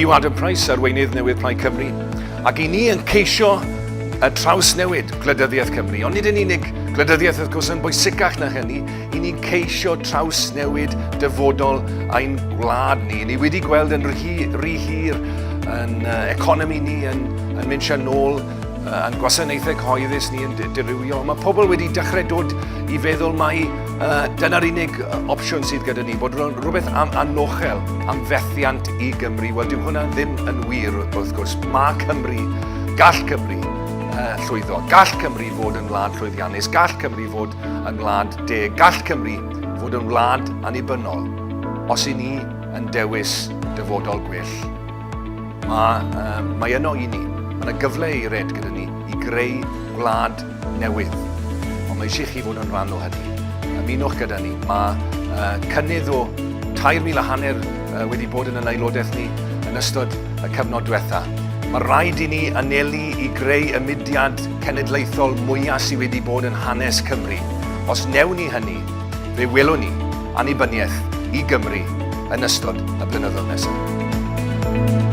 Hugh Adam Price, arweinydd newydd Plaid Cymru, ac i ni yn ceisio y traws newid gwleidyddiaeth Cymru. Ond nid yn unig gwleidyddiaeth wrth gwrs yn bwysicach na hynny, i ni'n ceisio traws newid dyfodol ein gwlad ni. Ni wedi gweld yn rhy hir yn economi ni yn mynd sian nôl, yn gwasanaethau cyhoeddus ni yn dirywio. Mae pobl wedi dechrau dod i feddwl mai dyna'r unig opsiwn sydd gyda ni, bod rhywbeth anochel am fethiant i Gymru. Wel, dyw hwnna ddim yn wir wrth gwrs. Mae Cymru, gall Cymru llwyddo, gall Cymru fod yn wlad llwyddiannus, gall Cymru fod yn wlad deg, gall Cymru fod yn wlad annibynnol os i ni yn dewis dyfodol gwell. Mae yno i ni. Mae yna gyfle i red gyda ni i greu gwlad newydd. Ond mae eisiau chi fod yn rhan o hynny. Ymunwch gyda ni. Mae cynnydd o 3,500 wedi bod yn aelodaeth ni yn ystod y cyfnod diwetha. Mae rhaid i ni anelu i greu y mudiad cenedlaethol mwyaf sydd wedi bod yn hanes Cymru. Os newn ni hynny, fe welwn ni annibyniaeth i Gymru yn ystod y blynyddoedd nesaf.